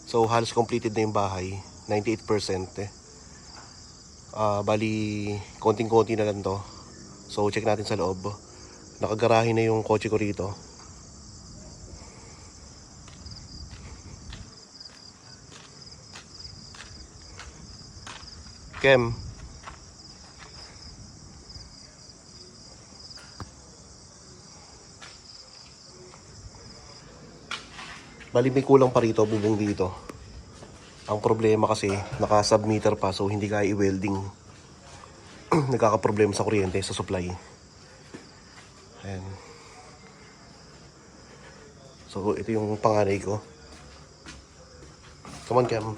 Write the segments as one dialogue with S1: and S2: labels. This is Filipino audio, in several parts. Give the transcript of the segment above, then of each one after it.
S1: So halos completed na yung bahay, 98%. Bali, konting-konti na lang to. So check natin sa loob. Nakagarahe na yung kotse ko rito. Kem. Bali may kulang pa rito, bubong dito. Ang problema kasi, naka-submeter pa, so hindi kaya i-welding. Nagkakaproblema sa kuryente, sa supply. Ayan. So ito yung panganay ko. Come on, Kem.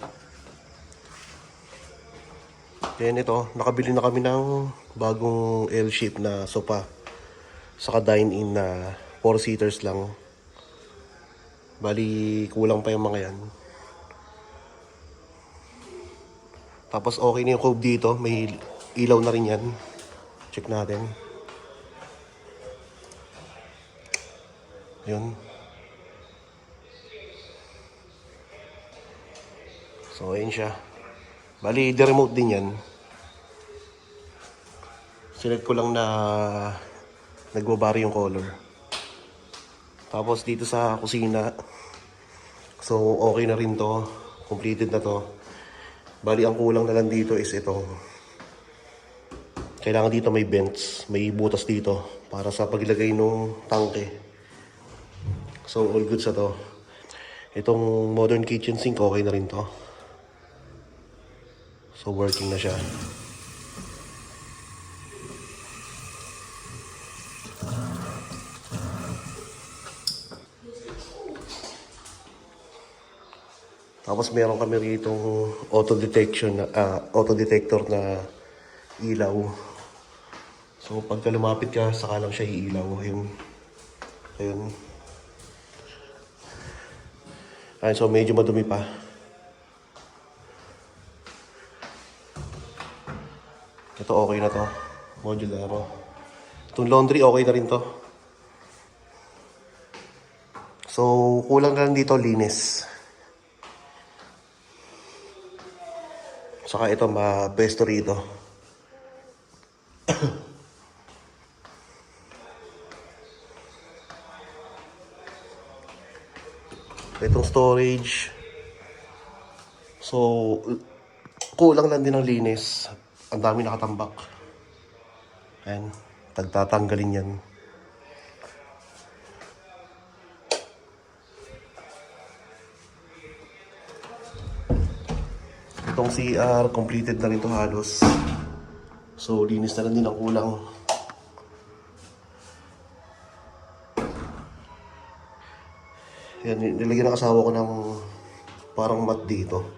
S1: Then ito, nakabili na kami ng bagong L-shape na sofa. Saka dine-in na 4-seaters lang. Bali, kulang pa yung mga yan. Tapos okay na yung cove dito. May ilaw na rin yan. Check natin. Yun. So, ayun siya. Bali, de-remote din yan. Select ko lang na nagbabari yung color. Tapos dito sa kusina, so okay na rin to. Completed na to. Bali, ang kulang na lang dito is ito. Kailangan dito may vents, may butas dito para sa paglagay ng tangke. So all good sa to. Itong modern kitchen sink, okay na rin to. So working na siya. Tapos meron kami rito auto detector na ilaw. So pagka lumapit ka, saka lang siya iilaw. Ayun. Ayun. Ayun, so medyo madumi pa. Ito okay na to. Modular. Itong laundry okay na rin to. So kulang lang dito linis. Saka ito, ma-pesto rito. Itong storage. So, kulang lang din ng linis. Ang dami nakatambak. Ayan, tagtatanggalin yan. Itong CR, completed na rin to halos. So, linis na lang din ang kulang. Yan, nilagyan ng asawa ko ng parang mat dito.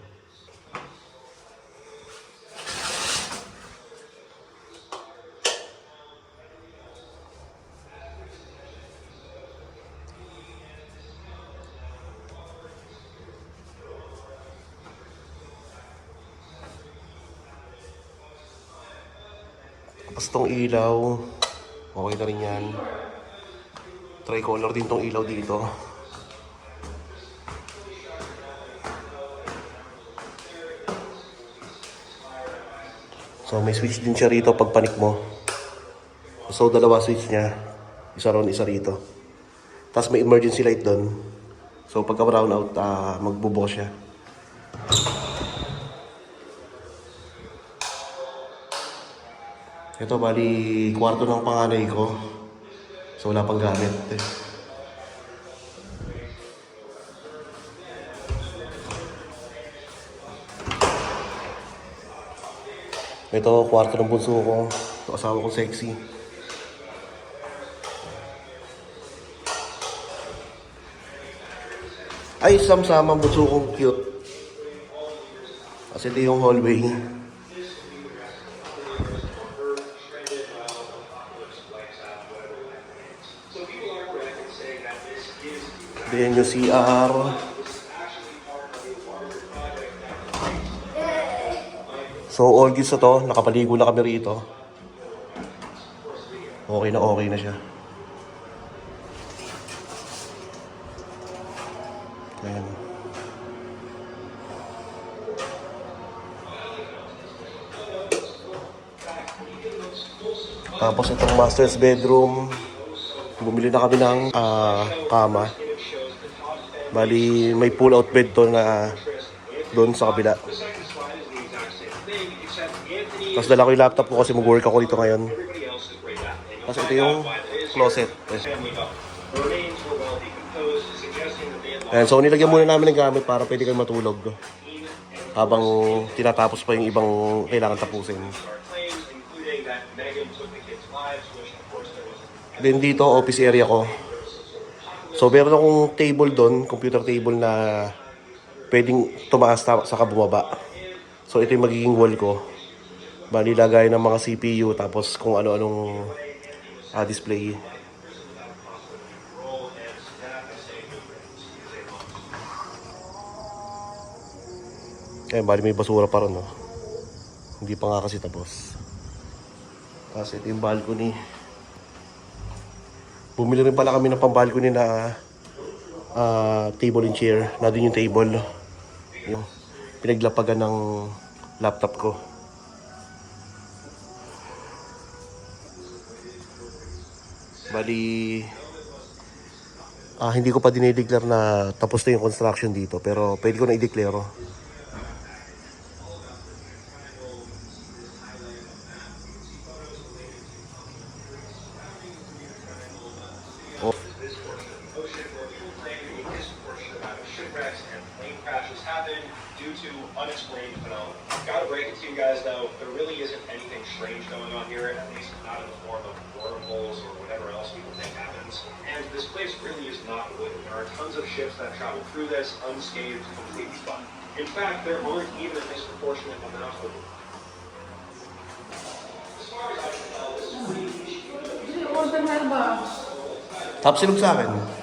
S1: Tapos itong ilaw, okay na rin yan. Tricolor din itong ilaw dito. So may switch din siya rito pag panik mo. So dalawa switch niya. Isa ron, isa rito. Tapos may emergency light doon. So pagka brown out, magbubukas siya. Ito bali kwarto ng panganay ko. So wala pang gamit. Ito kwarto ng bunso ko. Ito asawa ko sexy. Ay, sama-sama bunso kong cute. Kasi ito yung hallway. Then yung CR. So all goods na to, nakapaligo na kami rito. Okay na siya. Ayan. Tapos itong master's bedroom. Bumili na kami ng kama. Bali, may pull-out bed to na doon sa kabila. Tapos dala ko yung laptop ko kasi mag-work ako dito ngayon. Tapos ito yung closet. Ayan, so nilagyan muna namin ng gamit para pwede kayo matulog habang tinatapos pa yung ibang kailangan tapusin. Then dito, office area ko. So meron akong table doon, computer table na pwedeng tumaas saka bumaba. So ito yung magiging wall ko. Bali lagay ng mga CPU tapos kung ano-anong display. Ayan, bali may basura pa ron, no? Hindi pa nga kasi tapos. Tapos ito yung balcony. Bumili rin pala kami ng pang-balcony na table and chair. Na din yung table. Yung pinaglapagan ng laptop ko. Bali, hindi ko pa dinideclare na tapos na yung construction dito. Pero pwede ko na i-declare.
S2: Due to unexplained phenomena. Gotta break it to you guys though, there really isn't anything strange going on here, at least not in the form of wormholes or whatever else people think happens. And this place really is not wooden. There are tons of ships that travel through this unscathed, completely fine. In fact, there aren't even a disproportionate amount of... As far as I can tell, this is pretty...
S1: Tapos silog sa akin.